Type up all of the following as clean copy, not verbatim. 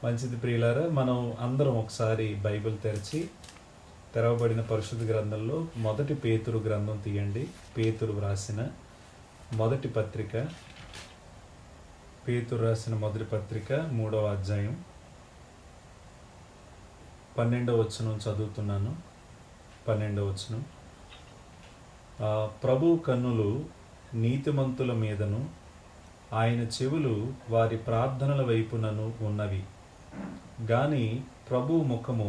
మంచిది ప్రియులారా, మనం అందరం ఒకసారి బైబిల్ తెరవబడిన పరిశుద్ధ గ్రంథంలో మొదటి పేతురు గ్రంథం తీయండి. పేతురు రాసిన మొదటి పత్రిక, పేతురు రాసిన మొదటి పత్రిక 3వ అధ్యాయం 12వ వచనం చదువుతున్నాను. 12వ వచనం. ప్రభు కన్నులు నీతిమంతుల మీదను, ఆయన చెవులు వారి ప్రార్థనల వైపునను ఉన్నవి, గాని ప్రభు ముఖము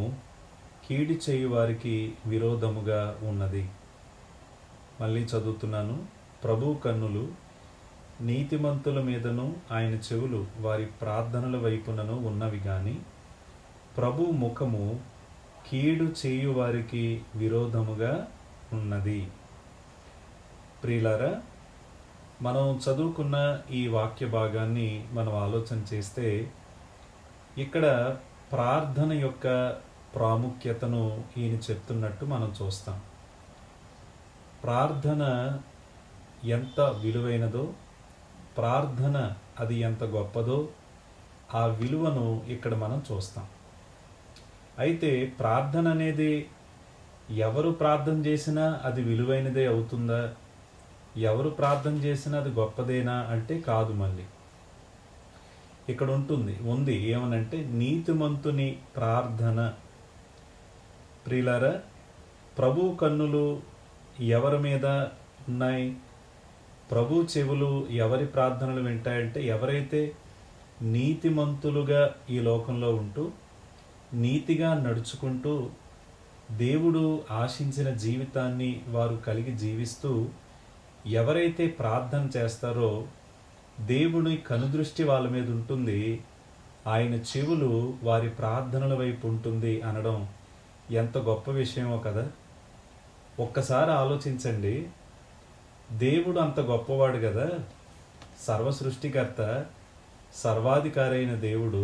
కీడి చేయు వారికి విరోధముగా ఉన్నది. మళ్ళీ చదువుతున్నాను. ప్రభు కన్నులు నీతిమంతుల మీదను, ఆయన చెవులు వారి ప్రార్థనల వైపునను ఉన్నవి, గాని ప్రభు ముఖము కీడు చేయు వారికి విరోధముగా ఉన్నది. ప్రియులారా, మనం చదువుకున్న ఈ వాక్య భాగాన్ని మనం ఆలోచన చేస్తే ఇక్కడ ప్రార్థన యొక్క ప్రాముఖ్యతను ఈయన చెప్తున్నట్టు మనం చూస్తాం. ప్రార్థన ఎంత విలువైనదో, ప్రార్థన అది ఎంత గొప్పదో ఆ విలువను ఇక్కడ మనం చూస్తాం. అయితే ప్రార్థన అనేది ఎవరు ప్రార్థన చేసినా అది విలువైనదే అవుతుందా? ఎవరు ప్రార్థన చేసినా అది గొప్పదేనా అంటే కాదు. మళ్ళీ ఇక్కడ ఉంది ఏమనంటే నీతిమంతుని ప్రార్థన. ప్రియులారా, ప్రభు కన్నులు ఎవరి మీద ఉన్నాయి? ప్రభు చెవులు ఎవరి ప్రార్థనలు వింటాయంటే ఎవరైతే నీతిమంతులుగా ఈ లోకంలో ఉంటూ నీతిగా నడుచుకుంటూ దేవుడు ఆశించిన జీవితాన్ని వారు కలిగి జీవిస్తూ ఎవరైతే ప్రార్థన చేస్తారో దేవుని కనుదృష్టి వాళ్ళ మీద ఉంటుంది, ఆయన చెవులు వారి ప్రార్థనల వైపు ఉంటుంది అనడం ఎంత గొప్ప విషయమో కదా. ఒక్కసారి ఆలోచించండి. దేవుడు అంత గొప్పవాడు కదా, సర్వ సృష్టికర్త, సర్వాధికారి అయిన దేవుడు,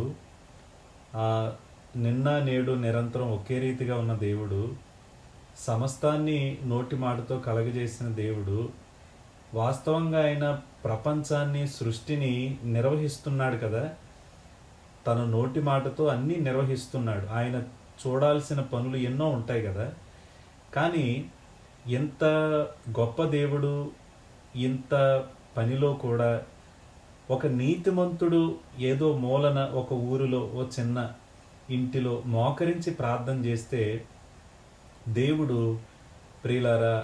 నిన్న నేడు నిరంతరం ఒకే రీతిగా ఉన్న దేవుడు, సమస్తాన్ని నోటి మాటతో కలగజేసిన దేవుడు, వాస్తవంగా ఆయన ప్రపంచాన్ని సృష్టిని నిర్వహిస్తున్నాడు కదా. తన నోటి మాటతో అన్నీ నిర్వహిస్తున్నాడు. ఆయన చూడాల్సిన పనులు ఎన్నో ఉంటాయి కదా. కానీ ఎంత గొప్ప దేవుడు, ఇంత పనిలో కూడా ఒక నీతిమంతుడు ఏదో మూలన ఒక ఊరిలో ఓ చిన్న ఇంటిలో మోకరించి ప్రార్థన చేస్తే దేవుడు ప్రియులారా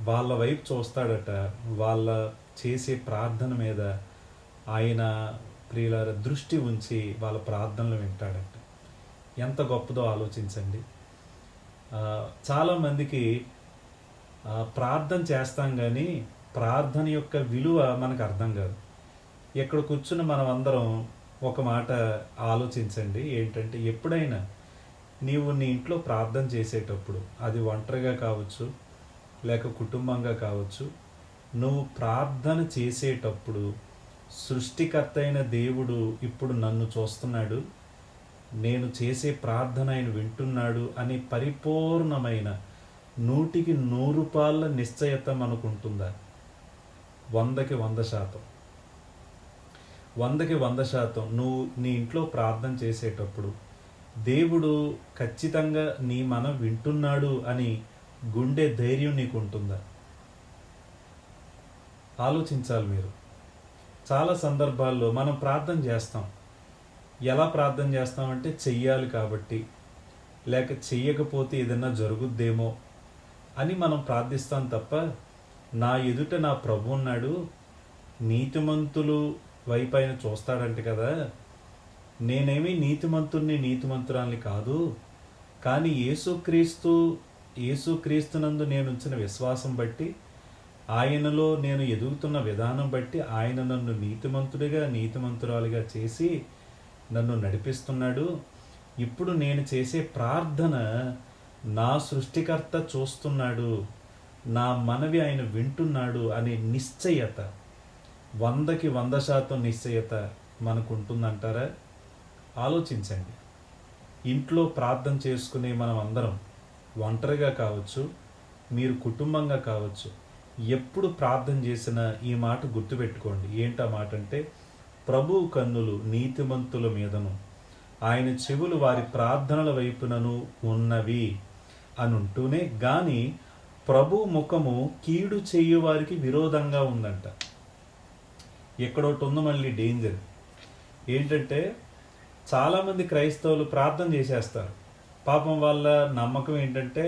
వాళ్ళ వైపు చూస్తాడట. వాళ్ళ చేసే ప్రార్థన మీద ఆయన ప్రియులారా దృష్టి ఉంచి వాళ్ళ ప్రార్థనలు వింటాడట. ఎంత గొప్పదో ఆలోచించండి. చాలామందికి ప్రార్థన చేస్తాం కానీ ప్రార్థన యొక్క విలువ మనకు అర్థం కాదు. ఇక్కడ కూర్చుని మనం అందరం ఒక మాట ఆలోచించండి. ఏంటంటే ఎప్పుడైనా నీవు నీ ఇంట్లో ప్రార్థన చేసేటప్పుడు, అది ఒంటరిగా కావచ్చు లేక కుటుంబంగా కావచ్చు, నువ్వు ప్రార్థన చేసేటప్పుడు సృష్టికర్త అయిన దేవుడు ఇప్పుడు నన్ను చూస్తున్నాడు, నేను చేసే ప్రార్థన ఆయన వింటున్నాడు అని పరిపూర్ణమైన 100కి 100 నిశ్చయత మనకుంటుందా? 100కి 100%. 100కి 100% నువ్వు నీ ఇంట్లో ప్రార్థన చేసేటప్పుడు దేవుడు ఖచ్చితంగా నీ మనం వింటున్నాడు అని గుండె ధైర్యం నీకు ఉంటుందా? ఆలోచించాలి మీరు. చాలా సందర్భాల్లో మనం ప్రార్థన చేస్తాం. ఎలా ప్రార్థన చేస్తామంటే చెయ్యాలి కాబట్టి, లేక చెయ్యకపోతే ఏదైనా జరుగుద్దేమో అని మనం ప్రార్థిస్తాం తప్ప, నా ఎదుట నా ప్రభు ఉన్నాడు, నీతిమంతులు వైపు ఆయన చూస్తాడంట కదా, నేనేమి నీతిమంతురాల్ని కాదు, కానీ యేసుక్రీస్తునందు నేను ఉంచిన విశ్వాసం బట్టి, ఆయనలో నేను ఎదుగుతున్న విధానం బట్టి ఆయన నన్ను నీతిమంతురాలిగా చేసి నన్ను నడిపిస్తున్నాడు. ఇప్పుడు నేను చేసే ప్రార్థన నా సృష్టికర్త చూస్తున్నాడు, నా మనవి ఆయన వింటున్నాడు అనే నిశ్చయత, 100కి 100% నిశ్చయత మనకు ఉంటుందంటారా? ఆలోచించండి. ఇంట్లో ప్రార్థన చేసుకునే మనం అందరం ఒంటరిగా కావచ్చు, మీరు కుటుంబంగా కావచ్చు, ఎప్పుడు ప్రార్థన చేసినా ఈ మాట గుర్తుపెట్టుకోండి. ఏంటా మాట అంటే, ప్రభువు కన్నులు నీతిమంతుల మీదను, ఆయన చెవులు వారి ప్రార్థనల వైపునను ఉన్నవి అనుంటూనే గాని ప్రభు ముఖము కీడు చేయు వారికి విరోధంగా ఉందంట. ఎక్కడోటి ఉంది మళ్ళీ డేంజర్ ఏంటంటే, చాలామంది క్రైస్తవులు ప్రార్థన చేసేస్తారు. పాపం వాళ్ళ నమ్మకం ఏంటంటే,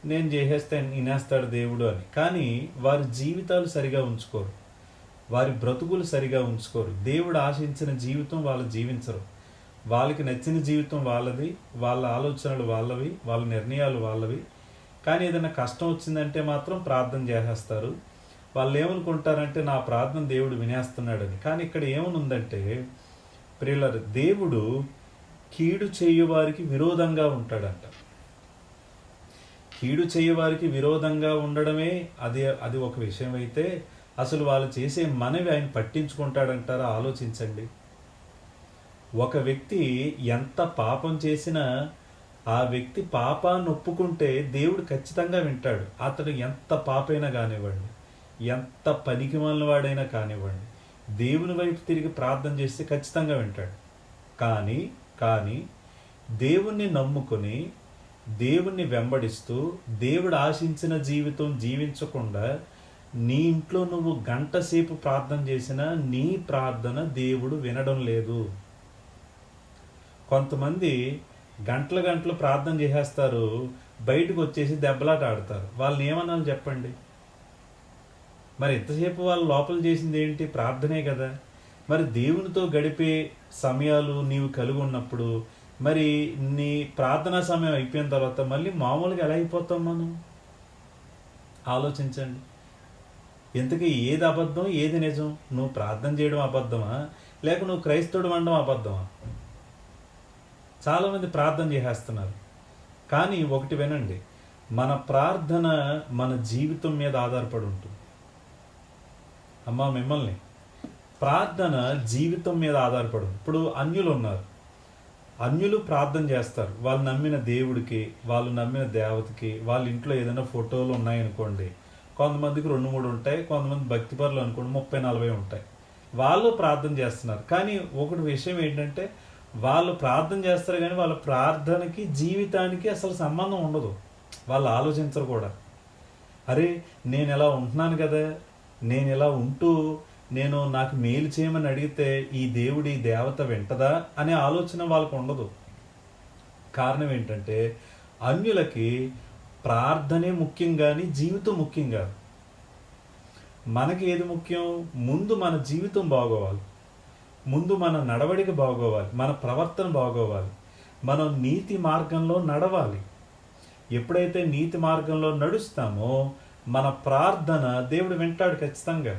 నేను చేసేస్తే వినేస్తాడు దేవుడు అని. కానీ వారి జీవితాలు సరిగా ఉంచుకోరు, వారి బ్రతుకులు సరిగా ఉంచుకోరు. దేవుడు ఆశించిన జీవితం వాళ్ళు జీవించరు. వాళ్ళకి నచ్చిన జీవితం వాళ్ళది, వాళ్ళ ఆలోచనలు వాళ్ళవి, వాళ్ళ నిర్ణయాలు వాళ్ళవి. కానీ ఏదైనా కష్టం వచ్చిందంటే మాత్రం ప్రార్థన చేసేస్తారు. వాళ్ళు ఏమనుకుంటారంటే, నా ప్రార్థన దేవుడు వినేస్తున్నాడని. కానీ ఇక్కడ ఏమనుందంటే ప్రియులారా, దేవుడు కీడు చేయువారికి విరోధంగా ఉంటాడంట. కీడు చేయువారికి విరోధంగా ఉండడమే అది ఒక విషయం అయితే, అసలు వాళ్ళు చేసే మనవి ఆయన పట్టించుకుంటాడంటారా? ఆలోచించండి. ఒక వ్యక్తి ఎంత పాపం చేసినా ఆ వ్యక్తి పాపాన్ని ఒప్పుకుంటే దేవుడు ఖచ్చితంగా వింటాడు. అతడు ఎంత పాపైనా కానివ్వండి, ఎంత పనికిమాలిన వాడైనా కానివ్వండి, దేవుని వైపు తిరిగి ప్రార్థన చేస్తే ఖచ్చితంగా వింటాడు. కానీ దేవుణ్ణి నమ్ముకొని, దేవుణ్ణి వెంబడిస్తూ, దేవుడు ఆశించిన జీవితం జీవించకుండా నీ ఇంట్లో నువ్వు గంట సేపు ప్రార్థన చేసినా నీ ప్రార్థన దేవుడు వినడం లేదు. కొంతమంది గంటలు ప్రార్థన చేసేస్తారు, బయటకు వచ్చేసి దెబ్బలాట ఆడతారు. వాళ్ళని ఏమన్నాను చెప్పండి? మరి ఎంతసేపు వాళ్ళు లోపల చేసింది ఏంటి? ప్రార్థనే కదా. మరి దేవునితో గడిపే సమయాలు నీవు కలిగి ఉన్నప్పుడు, మరి నీ ప్రార్థనా సమయం అయిపోయిన తర్వాత మళ్ళీ మామూలుగా ఎలా అయిపోతాం మనం? ఆలోచించండి. ఇంతకీ ఏది అబద్ధం, ఏది నిజం? నువ్వు ప్రార్థన చేయడం అబద్ధమా, లేక నువ్వు క్రైస్తవుడు అనడం అబద్ధమా? చాలామంది ప్రార్థన చేసేస్తున్నారు. కానీ ఒకటి వినండి, మన ప్రార్థన మన జీవితం మీద ఆధారపడి ఉంటుంది. అమ్మా మిమ్మల్ని, ప్రార్థన జీవితం మీద ఆధారపడి. ఇప్పుడు అన్యులు ఉన్నారు, అన్యులు ప్రార్థన చేస్తారు. వాళ్ళు నమ్మిన దేవుడికి, వాళ్ళు నమ్మిన దేవతకి. వాళ్ళ ఇంట్లో ఏదైనా ఫోటోలు ఉన్నాయనుకోండి, కొంతమందికి 2-3 ఉంటాయి, కొంతమంది భక్తిపరులు అనుకోండి 30-40 ఉంటాయి. వాళ్ళు ప్రార్థన చేస్తున్నారు. కానీ ఒకటి విషయం ఏంటంటే, వాళ్ళు ప్రార్థన చేస్తారు కానీ వాళ్ళ ప్రార్థనకి జీవితానికి అసలు సంబంధం ఉండదు. వాళ్ళు ఆలోచించరు కూడా. అరే, నేను ఎలా ఉంటున్నాను కదా, నేను ఎలా ఉంటూ నాకు మేలు చేయమని అడిగితే ఈ దేవుడి దేవత వింటదా అనే ఆలోచన వాళ్ళకు ఉండదు. కారణం ఏంటంటే, అన్యులకి ప్రార్థనే ముఖ్యం కానీ జీవితం ముఖ్యం కాదు. మనకి ఏది ముఖ్యం? ముందు మన జీవితం బాగోవాలి, ముందు మన నడవడిక బాగోవాలి, మన ప్రవర్తన బాగోవాలి, మనం నీతి మార్గంలో నడవాలి. ఎప్పుడైతే నీతి మార్గంలో నడుస్తామో మన ప్రార్థన దేవుడు వింటాడు ఖచ్చితంగా.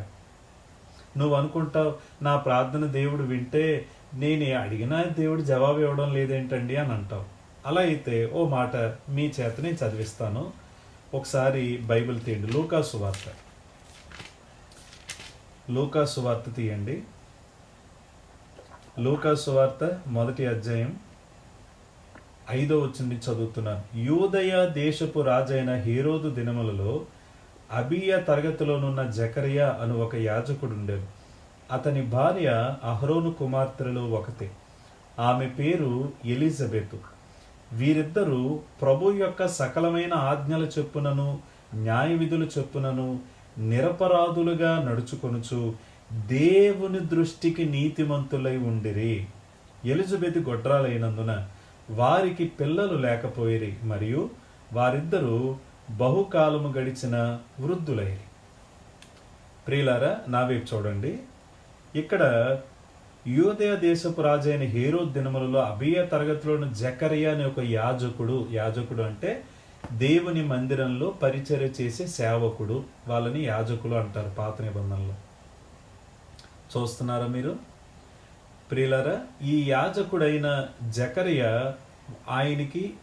నువ్వు అనుకుంటావు, నా ప్రార్థన దేవుడు వింటే నేను అడిగినా దేవుడు జవాబు ఇవ్వడం లేదేంటండి అని అంటావు. అలా అయితే ఓ మాట మీ చేత నేను చదివిస్తాను. ఒకసారి బైబిల్ తీయండి, లూకా సువార్త తీయండి. లూకా సువార్త 1వ అధ్యాయం 5వ వచనం చదువుతున్నాను. యూదయ దేశపు రాజైన హేరోదు దినములలో అబీయ తరగతిలోనున్న జకరియా అను ఒక యాజకుడు ఉండేది. అతని భార్య అహరోను కుమార్తెలలో ఒకతే. ఆమె పేరు ఎలిజబెతు. వీరిద్దరూ ప్రభు యొక్క సకలమైన ఆజ్ఞల చొప్పునను న్యాయ విధుల చొప్పునను నిరపరాధులుగా నడుచుకొనుచు దేవుని దృష్టికి నీతిమంతులై ఉండిరి. ఎలిజబెతు గొడ్రాలైనందున వారికి పిల్లలు లేకపోయిరి, మరియు వారిద్దరూ బహుకాలము గడిచిన వృద్ధులైరి. ప్రియులారా, నా వైపు చూడండి. ఇక్కడ యూదయ దేశపు రాజైన హేరోదు దినములలో అబీయ తరగతిలోని జకరియా అనే ఒక యాజకుడు అంటే దేవుని మందిరంలో పరిచర్య చేసే సేవకుడు. వాళ్ళని యాజకులు అంటారు పాత నిబంధనలో. చూస్తున్నారా మీరు? ప్రియులారా, ఈ యాజకుడైన జకరియా,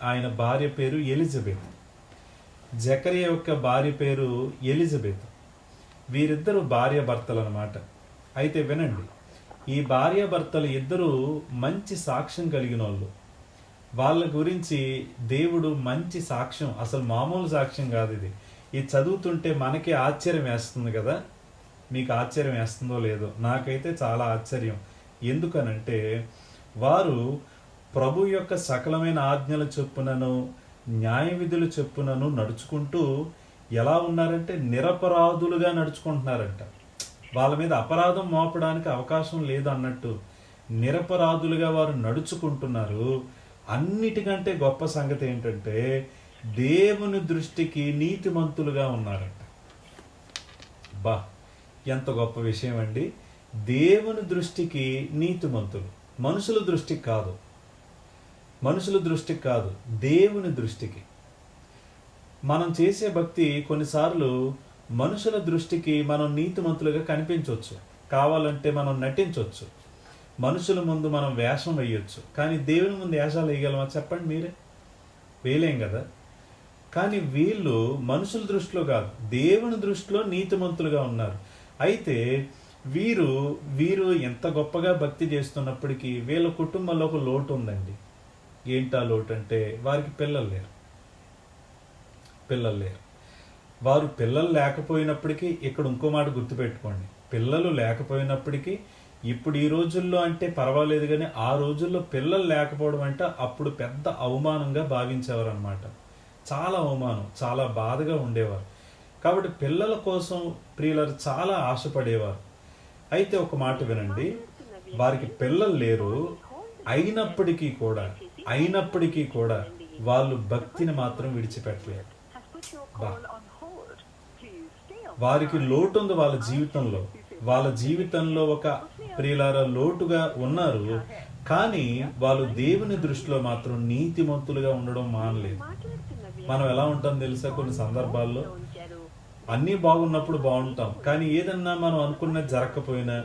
ఆయన భార్య పేరు ఎలిజబెత్. జకరియా యొక్క భార్య పేరు ఎలిజబెత్. వీరిద్దరు భార్య భర్తలు అన్నమాట. అయితే వినండి, ఈ భార్య భర్తలు ఇద్దరు మంచి సాక్ష్యం కలిగిన వాళ్ళు. వాళ్ళ గురించి దేవుడు మంచి సాక్ష్యం, అసలు మామూలు సాక్ష్యం కాదు ఇది. ఇది చదువుతుంటే మనకి ఆశ్చర్యం వేస్తుంది కదా. మీకు ఆశ్చర్యం వేస్తుందో లేదో, నాకైతే చాలా ఆశ్చర్యం. ఎందుకనంటే వారు ప్రభు యొక్క సకలమైన ఆజ్ఞల చొప్పునను న్యాయ విధుల చొప్పునను నడుచుకుంటూ ఎలా ఉన్నారంటే నిరపరాధులుగా నడుచుకుంటున్నారంట. వాళ్ళ మీద అపరాధం మోపడానికి అవకాశం లేదు అన్నట్టు నిరపరాధులుగా వారు నడుచుకుంటున్నారు. అన్నిటికంటే గొప్ప సంగతి ఏంటంటే దేవుని దృష్టికి నీతిమంతులుగా ఉన్నారంట. బా, ఎంత గొప్ప విషయం అండి. దేవుని దృష్టికి నీతిమంతులు, మనుషుల దృష్టికి కాదు, మనుషుల దృష్టికి కాదు, దేవుని దృష్టికి. మనం చేసే భక్తి కొన్నిసార్లు మనుషుల దృష్టికి మనం నీతిమంతులుగా కనిపించవచ్చు, కావాలంటే మనం నటించవచ్చు, మనుషుల ముందు మనం వేషం వేయొచ్చు. కానీ దేవుని ముందు వేషాలు వేయగలమా చెప్పండి? మీరే వేయలేం కదా. కానీ వీళ్ళు మనుషుల దృష్టిలో కాదు, దేవుని దృష్టిలో నీతిమంతులుగా ఉన్నారు. అయితే వీరు ఎంత గొప్పగా భక్తి చేస్తున్నప్పటికీ వీళ్ళ కుటుంబంలో ఒక లోటు ఉందండి. ఏంటా లోటు అంటే వారికి పిల్లలు లేరు. వారు పిల్లలు లేకపోయినప్పటికీ, ఇక్కడ ఇంకో మాట గుర్తుపెట్టుకోండి, పిల్లలు లేకపోయినప్పటికీ ఇప్పుడు ఈ రోజుల్లో అంటే పర్వాలేదు, కానీ ఆ రోజుల్లో పిల్లలు లేకపోవడం అంటే అప్పుడు పెద్ద అవమానంగా భావించేవారు అనమాట. చాలా అవమానం, చాలా బాధగా ఉండేవారు. కాబట్టి పిల్లల కోసం ప్రియులారు చాలా ఆశపడేవారు. అయితే ఒక మాట వినండి, వారికి పిల్లలు లేరు, అయినప్పటికీ కూడా వాళ్ళు భక్తిని మాత్రం విడిచిపెట్టలేరు. వారికి లోటు ఉంది వాళ్ళ జీవితంలో ఒక ప్రియులార లోటుగా ఉన్నారు. కానీ వాళ్ళు దేవుని దృష్టిలో మాత్రం నీతిమంతులుగా ఉండడం మానలేదు. మనం ఎలా ఉంటాం తెలుసా? కొన్ని సందర్భాల్లో అన్నీ బాగున్నప్పుడు బాగుంటాం, కానీ ఏదన్నా మనం అనుకున్నది జరగకపోయినా,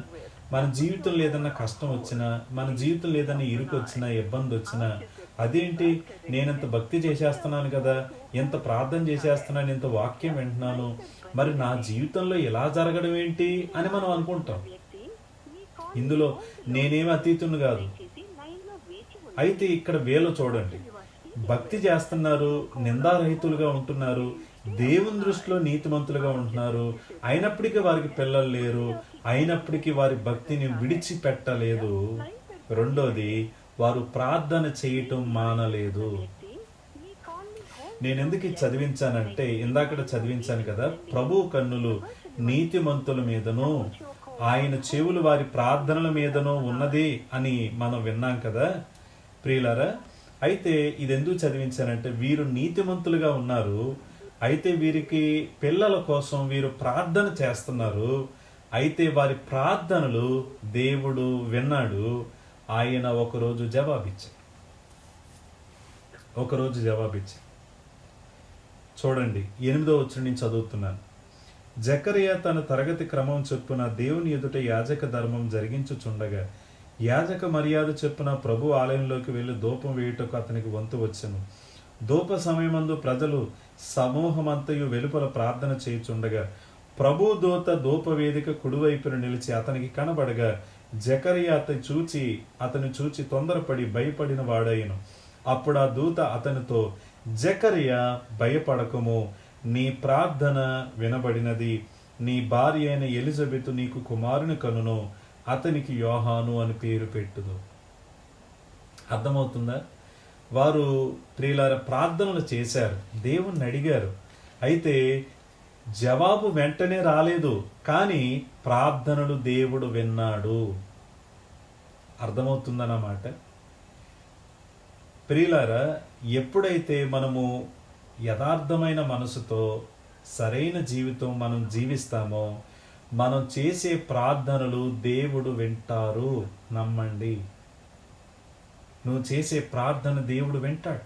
మన జీవితంలో ఏదన్నా కష్టం వచ్చినా, మన జీవితంలో ఏదన్నా ఇరుకు వచ్చినా, ఇబ్బంది వచ్చినా, అదేంటి నేనంత భక్తి చేసేస్తున్నాను కదా, ఎంత ప్రార్థన చేసేస్తున్నాను, ఎంత వాక్యం వింటున్నాను, మరి నా జీవితంలో ఎలా జరగడం ఏంటి అని మనం అనుకుంటాం. ఇందులో నేనేమి అతీతుని కాదు. అయితే ఇక్కడ వీళ్ళు చూడండి, భక్తి చేస్తున్నారు, నిందారహితులుగా ఉంటున్నారు, దేవుని దృష్టిలో నీతిమంతులుగా ఉంటున్నారు, అయినప్పటికీ వారికి పిల్లలు లేరు, అయినప్పటికీ వారి భక్తిని విడిచిపెట్టలేదు. రెండోది, వారు ప్రార్థన చేయటం మానలేదు. నేను ఎందుకు చదివించానంటే, ఇందాక చదివించాను కదా, ప్రభు కన్నులు నీతిమంతుల మీదను ఆయన చెవులు వారి ప్రార్థనల మీదను ఉన్నది అని మనం విన్నాం కదా ప్రియులారా. అయితే ఇది ఎందుకు చదివించానంటే, వీరు నీతిమంతులుగా ఉన్నారు, అయితే వీరికి పిల్లల కోసం వీరు ప్రార్థన చేస్తున్నారు, అయితే వారి ప్రార్థనలు దేవుడు విన్నాడు. ఆయన ఒకరోజు జవాబిచ్చాడు. చూడండి, 8వ వచనం నుంచి చదువుతున్నాను. జకరియా తన తరగతి క్రమం చొప్పున దేవుని ఎదుట యాజక ధర్మం జరిగించుచుండగా, యాజక మర్యాద చొప్పున ప్రభు ఆలయంలోకి వెళ్లి ధూపం వేయుటకు అతనికి వంతు వచ్చెను. ధూప సమయమందు ప్రజలు సమూహమంతయు వెలుపల ప్రార్థన చేయుచుండగా, ప్రభు దూత ధూపవేదిక కుడివైపున నిలిచి అతనికి కనబడగా, జకరియా అతను చూచి తొందరపడి భయపడిన వాడైను. అప్పుడు ఆ దూత అతనితో, జకరియా, భయపడకము, నీ ప్రార్థన వినబడినది, నీ భార్య అయిన ఎలిజబెతు నీకు కుమారుని కనును, అతనికి యోహాను అని పేరు పెట్టుదు. అర్థమవుతుందా? వారు ప్రియులార ప్రార్థనలు చేశారు, దేవుణ్ణి అడిగారు, అయితే జవాబు వెంటనే రాలేదు, కానీ ప్రార్థనలు దేవుడు విన్నాడు. అర్థమవుతుందన్నమాట. ప్రియులారా, ఎప్పుడైతే మనము యథార్థమైన మనసుతో సరైన జీవితం మనం జీవిస్తామో, మనం చేసే ప్రార్థనలు దేవుడు వింటారు. నమ్మండి, నువ్వు చేసే ప్రార్థన దేవుడు వింటాడు.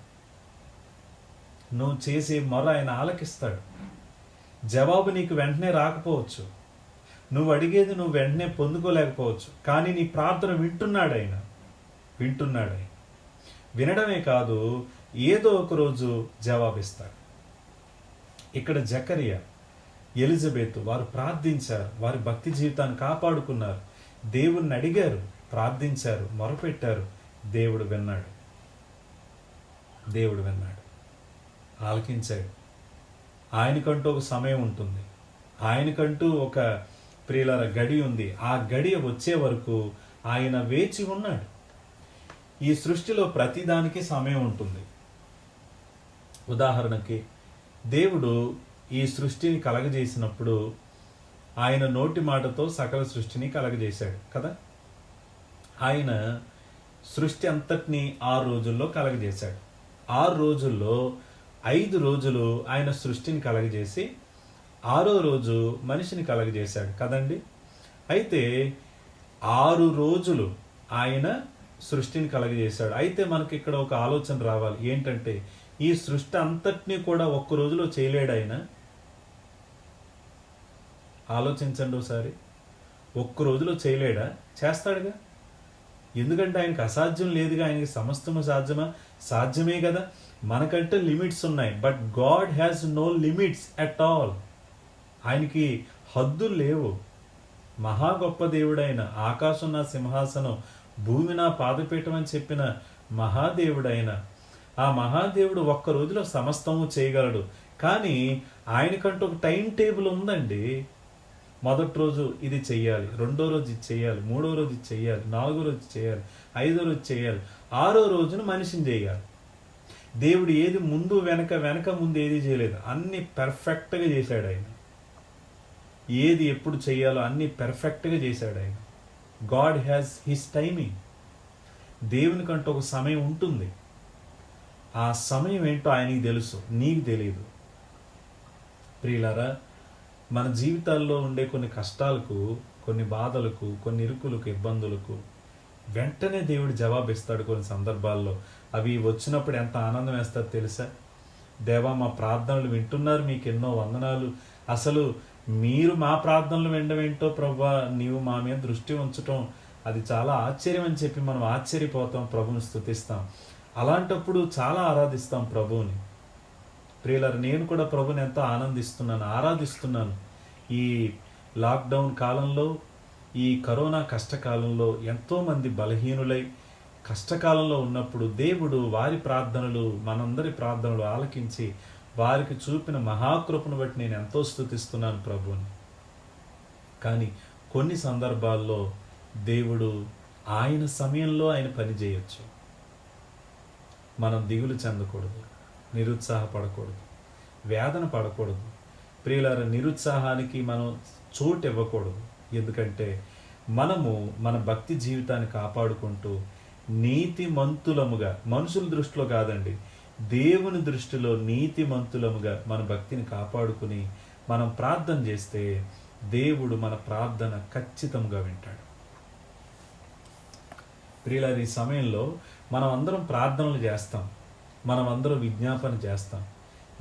నువ్వు చేసే మొర ఆయన ఆలకిస్తాడు. జవాబు నీకు వెంటనే రాకపోవచ్చు, నువ్వు అడిగేది నువ్వు వెంటనే పొందుకోలేకపోవచ్చు, కానీ నీ ప్రార్థన వింటున్నాడు ఆయన. వినడమే కాదు, ఏదో ఒక రోజు జవాబిస్తాడు. ఇక్కడ జకరియా, ఎలిజబెత్ వారు ప్రార్థించారు, వారి భక్తి జీవితాన్ని కాపాడుకున్నారు, దేవుణ్ణి అడిగారు, ప్రార్థించారు, మొరపెట్టారు, దేవుడు విన్నాడు, ఆలకించాడు. ఆయనకంటూ ఒక సమయం ఉంటుంది, ఆయనకంటూ ఒక ప్రియులార గడి ఉంది. ఆ గడియ వచ్చే వరకు ఆయన వేచి ఉన్నాడు. ఈ సృష్టిలో ప్రతిదానికి సమయం ఉంటుంది. ఉదాహరణకి దేవుడు ఈ సృష్టిని కలగజేసినప్పుడు ఆయన నోటి మాటతో సకల సృష్టిని కలగజేశాడు కదా. ఆయన సృష్టి అంతటినీ 6 రోజుల్లో కలగజేశాడు. 6 రోజుల్లో 5 రోజులు ఆయన సృష్టిని కలగజేసి 6వ రోజు మనిషిని కలగజేశాడు కదండి. అయితే 6 రోజులు ఆయన సృష్టిని కలగజేశాడు. అయితే మనకి ఇక్కడ ఒక ఆలోచన రావాలి. ఏంటంటే ఈ సృష్టి అంతటినీ కూడా ఒక్క రోజులో చేయలేడు ఆయన. ఆలోచించండి ఒకసారి. ఒక్క రోజులో చేయలేడా? చేస్తాడుగా. ఎందుకంటే ఆయనకి అసాధ్యం లేదుగా. ఆయనకి సమస్తము సాధ్యమా? సాధ్యమే కదా. మనకంటే లిమిట్స్ ఉన్నాయి, but God has no limits at all. ఆయనకి హద్దులు లేవు. మహా గొప్ప దేవుడైన, ఆకాశం నా సింహాసనం, భూమి నా పాదపీఠం అని చెప్పిన మహాదేవుడైన ఆ మహాదేవుడు ఒక్క రోజులో సమస్తము చేయగలడు. కానీ ఆయనకంటూ ఒక టైం టేబుల్ ఉందండి. మొదటి రోజు ఇది చెయ్యాలి, రెండో రోజు ఇది చెయ్యాలి, మూడో రోజు ఇది చెయ్యాలి, నాలుగో రోజు చేయాలి, 5వ రోజు చేయాలి, 6వ రోజున మనిషిని చేయాలి. దేవుడు ఏది ముందు వెనక ముందు ఏది చేయలేదు. అన్ని పెర్ఫెక్ట్గా చేశాడు ఆయన. ఏది ఎప్పుడు చేయాలో అన్ని పెర్ఫెక్ట్గా చేశాడు ఆయన. God has his timing. దేవునికంటూ ఒక సమయం ఉంటుంది. ఆ సమయం ఏంటో ఆయనకి తెలుసు, నీకు తెలియదు. ప్రియులారా, మన జీవితాల్లో ఉండే కొన్ని కష్టాలకు, కొన్ని బాధలకు, కొన్ని ఇరుకులకు, ఇబ్బందులకు వెంటనే దేవుడు జవాబిస్తాడు. కొన్ని సందర్భాల్లో అవి వచ్చినప్పుడు ఎంత ఆనందం వేస్తారో తెలుసా? దేవా, మా ప్రార్థనలు వింటున్నారు, మీకు ఎన్నో వందనాలు. అసలు మీరు మా ప్రార్థనలు వినడమేంటో ప్రభువా, నీవు మా మీద దృష్టి ఉంచటం అది చాలా ఆశ్చర్యం అని చెప్పి మనం ఆశ్చర్యపోతాం, ప్రభుని స్తుతిస్తాం. అలాంటప్పుడు చాలా ఆరాధిస్తాం ప్రభువుని. ప్రియులారా, నేను కూడా ప్రభుని ఎంతో ఆరాధిస్తున్నాను. ఈ లాక్డౌన్ కాలంలో, ఈ కరోనా కష్టకాలంలో ఎంతోమంది బలహీనులై కష్టకాలంలో ఉన్నప్పుడు దేవుడు వారి ప్రార్థనలు, మనందరి ప్రార్థనలు ఆలకించి వారికి చూపిన మహాకృపను బట్టి నేను ఎంతో స్తుతిస్తున్నాను ప్రభువుని. కానీ కొన్ని సందర్భాల్లో దేవుడు ఆయన సమయంలో ఆయన పని చేయొచ్చు. మనం దిగులు చెందకూడదు, నిరుత్సాహపడకూడదు, వేదన పడకూడదు. ప్రియులారా, నిరుత్సాహానికి మనం చోటు ఇవ్వకూడదు. ఎందుకంటే మనము మన భక్తి జీవితాన్ని కాపాడుకుంటూ నీతిమంతులముగా, మనుషుల దృష్టిలో కాదండి, దేవుని దృష్టిలో నీతిమంతులముగా మన భక్తిని కాపాడుకుని మనం ప్రార్థన చేస్తే దేవుడు మన ప్రార్థన ఖచ్చితంగా వింటాడు. ప్రియులారా, ఈ సమయంలో మనం అందరం ప్రార్థనలు చేస్తాం, మనం అందరం విజ్ఞాపన చేస్తాం.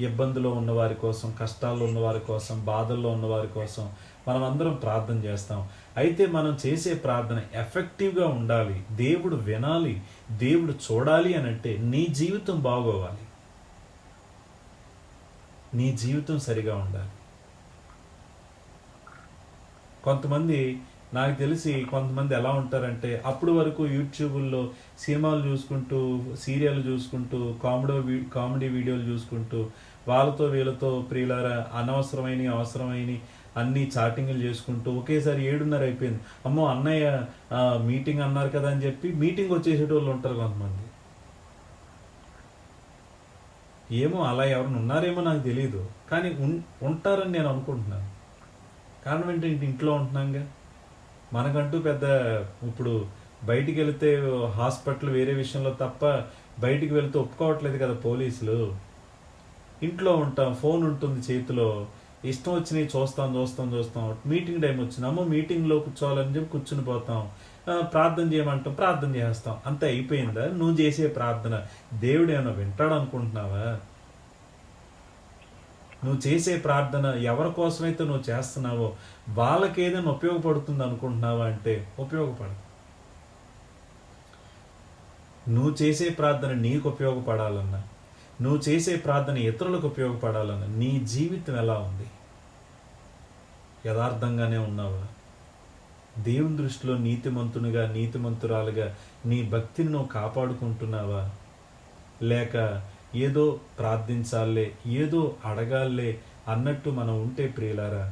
ఇబ్బందులో ఉన్నవారి కోసం, కష్టాల్లో ఉన్నవారి కోసం, బాధల్లో ఉన్నవారి కోసం మనం అందరం ప్రార్థన చేస్తాం. అయితే మనం చేసే ప్రార్థన ఎఫెక్టివ్గా ఉండాలి, దేవుడు వినాలి, దేవుడు చూడాలి అని అంటే నీ జీవితం బాగోవాలి, నీ జీవితం సరిగా ఉండాలి. నాకు తెలిసి కొంతమంది ఎలా ఉంటారంటే, అప్పుడు వరకు యూట్యూబుల్లో సినిమాలు చూసుకుంటూ, సీరియల్ చూసుకుంటూ, కామెడీ వీడియోలు చూసుకుంటూ వాళ్ళతో వీళ్ళతో ప్రియులారా అవసరమైన అన్ని చాటింగ్లు చేసుకుంటూ ఒకేసారి 7:30 అయిపోయింది, అమ్మో అన్నయ్య మీటింగ్ అన్నారు కదా అని చెప్పి మీటింగ్ వచ్చేసేటోళ్ళు ఉంటారు కొంతమంది. ఏమో అలా ఎవరిని ఉన్నారేమో నాకు తెలియదు, కానీ ఉంటారని నేను అనుకుంటున్నాను. కారణం ఏంటంటే ఇంట్లో ఉంటున్నాంగా. మనకంటూ పెద్ద ఇప్పుడు బయటికి వెళితే హాస్పిటల్ వేరే విషయంలో తప్ప బయటికి వెళితే ఒప్పుకోవట్లేదు కదా పోలీసులు. ఇంట్లో ఉంటాం, ఫోన్ ఉంటుంది చేతిలో, ఇష్టం వచ్చినవి చూస్తాం. మీటింగ్ టైం వచ్చినామో మీటింగ్లో కూర్చోవాలని చెప్పి కూర్చుని పోతాం. ప్రార్థన చేయమంటాం, ప్రార్థన చేస్తాం. అంతే అయిపోయిందా? నువ్వు చేసే ప్రార్థన దేవుడు ఏమైనా వింటాడు అనుకుంటున్నావా? నువ్వు చేసే ప్రార్థన ఎవరి కోసమైతే నువ్వు చేస్తున్నావో వాళ్ళకి ఏదైనా ఉపయోగపడుతుంది అనుకుంటున్నావా అంటే ఉపయోగపడదు. నువ్వు చేసే ప్రార్థన నీకు ఉపయోగపడాలన్నా, నువ్వు చేసే ప్రార్థన ఇతరులకు ఉపయోగపడాలన్నా నీ జీవితం ఎలా ఉంది? యథార్థంగానే ఉన్నావా? దేవుని దృష్టిలో నీతిమంతునిగా, నీతిమంతురాలుగా నీ భక్తిని నువ్వు కాపాడుకుంటున్నావా? లేక ఏదో ప్రార్థించాలే, ఏదో అడగాలే అన్నట్టు మనం ఉంటే ప్రియులారా,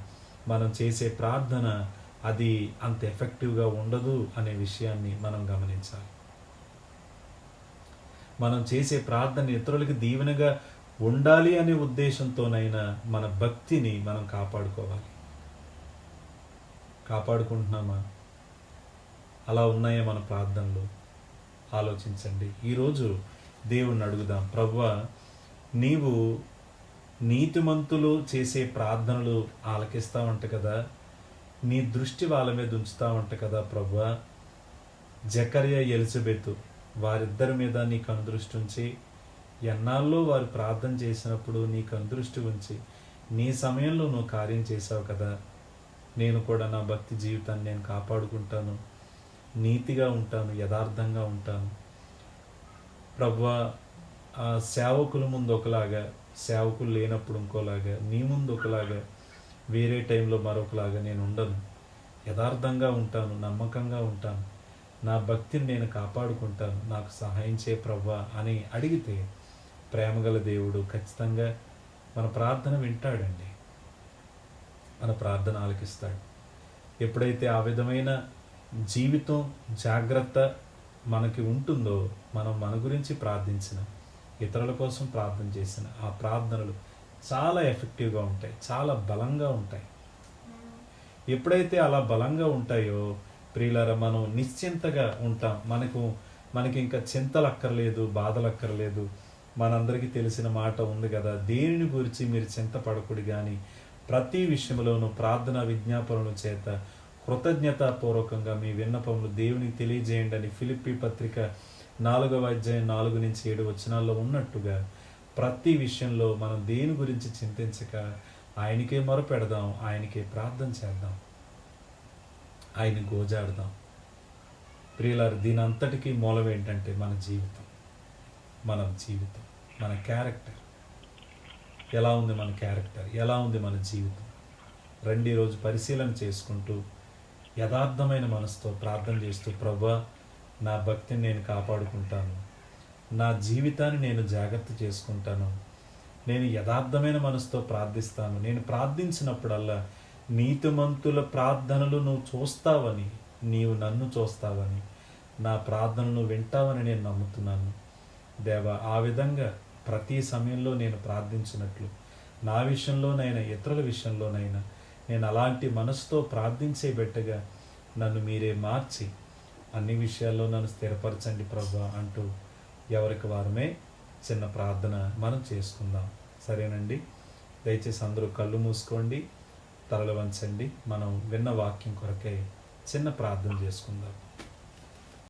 మనం చేసే ప్రార్థన అది అంత ఎఫెక్టివ్గా ఉండదు అనే విషయాన్ని మనం గమనించాలి. మనం చేసే ప్రార్థన ఇతరులకి దీవెనగా ఉండాలి అనే ఉద్దేశంతోనైనా మన భక్తిని మనం కాపాడుకోవాలి. కాపాడుకుంటున్నామా? అలా ఉన్నాయా మన ప్రార్థనలు? ఆలోచించండి. ఈరోజు దేవుణ్ణి అడుగుదాం, ప్రభువా, నీవు నీతిమంతులు చేసే ప్రార్థనలు ఆలకిస్తావంట కదా, నీ దృష్టి వాళ్ళ మీద ఉంచుతావంట కదా ప్రభువా. జకర్యా, ఎలిజబెతు వారిద్దరి మీద నీ కనుదృష్టి ఉంచి, ఎన్నాళ్ళలో వారు ప్రార్థన చేసినప్పుడు నీ కనుదృష్టి ఉంచి నీ సమయంలో నువ్వు కార్యం చేశావు కదా. నేను కూడా నా భక్తి జీవితాన్ని నేను కాపాడుకుంటాను, నీతిగా ఉంటాను, యథార్థంగా ఉంటాను ప్రభువా. సేవకుల ముందు ఒకలాగా, సేవకులు లేనప్పుడు ఇంకోలాగా, నీ ముందు ఒకలాగా, వేరే టైంలో మరొకలాగా నేను ఉండను. యథార్థంగా ఉంటాను, నమ్మకంగా ఉంటాను, నా భక్తిని నేను కాపాడుకుంటాను, నాకు సహాయం చేయ ప్రభువా అని అడిగితే ప్రేమగల దేవుడు ఖచ్చితంగా మన ప్రార్థన వింటాడండి, మన ప్రార్థన ఆలకిస్తాడు. ఎప్పుడైతే ఆ విధమైన జీవితం, జాగ్రత్త మనకి ఉంటుందో, మనం మన గురించి ప్రార్థించిన, ఇతరుల కోసం ప్రార్థన చేసిన ఆ ప్రార్థనలు చాలా ఎఫెక్టివ్గా ఉంటాయి, చాలా బలంగా ఉంటాయి. ఎప్పుడైతే అలా బలంగా ఉంటాయో ప్రియులారా, మనం నిశ్చింతగా ఉంటాం. మనకి ఇంకా చింతలు అక్కర్లేదు, బాధలు అక్కర్లేదు. మనందరికీ తెలిసిన మాట ఉంది కదా, దేనిని గురించి మీరు చింతపడకూడదు కానీ ప్రతి విషయంలోనూ ప్రార్థన విజ్ఞాపనల చేత కృతజ్ఞతాపూర్వకంగా మీ విన్నపములు దేవునికి తెలియజేయండి అని ఫిలిప్పీ పత్రిక 4వ అధ్యాయం 4-7 వచనాల్లో ఉన్నట్టుగా ప్రతి విషయంలో మనం దేని గురించి చింతించక ఆయనకే మొరపెడదాం, ఆయనకే ప్రార్థన చేద్దాం, ఆయన గోజాడదాం. ప్రియులారు, దీని అంతటికీ మూలం ఏంటంటే మన జీవితం, మన క్యారెక్టర్ ఎలా ఉంది, మన క్యారెక్టర్ ఎలా ఉంది, మన జీవితం. రండి ఈరోజు పరిశీలన చేసుకుంటూ యథార్థమైన మనసుతో ప్రార్థన చేస్తూ, ప్రభువా, నా భక్తిని నేను కాపాడుకుంటాను, నా జీవితాన్ని నేను జాగ్రత్త చేసుకుంటాను, నేను యథార్థమైన మనసుతో ప్రార్థిస్తాను. నేను ప్రార్థించినప్పుడల్లా నీతిమంతుల ప్రార్థనలు నువ్వు చూస్తావని, నీవు నన్ను చూస్తావని, నా ప్రార్థనలు వింటావని నేను నమ్ముతున్నాను దేవా. ఆ విధంగా ప్రతి సమయంలో నేను ప్రార్థించినట్లు నా విషయంలోనైనా ఇతరుల విషయంలోనైనా నేను అలాంటి మనసుతో ప్రార్థించే బిడ్డగా నన్ను మీరే మార్చి అన్ని విషయాల్లో నన్ను స్థిరపరచండి ప్రభువా అంటూ ఎవరికి వారమే చిన్న ప్రార్థన మనం చేసుకుందాం. సరేనండి, దయచేసి అందరూ కళ్ళు మూసుకోండి, తలలు వంచండి. మనం విన్న వాక్యం కొరకై చిన్న ప్రార్థన చేసుకుందాం.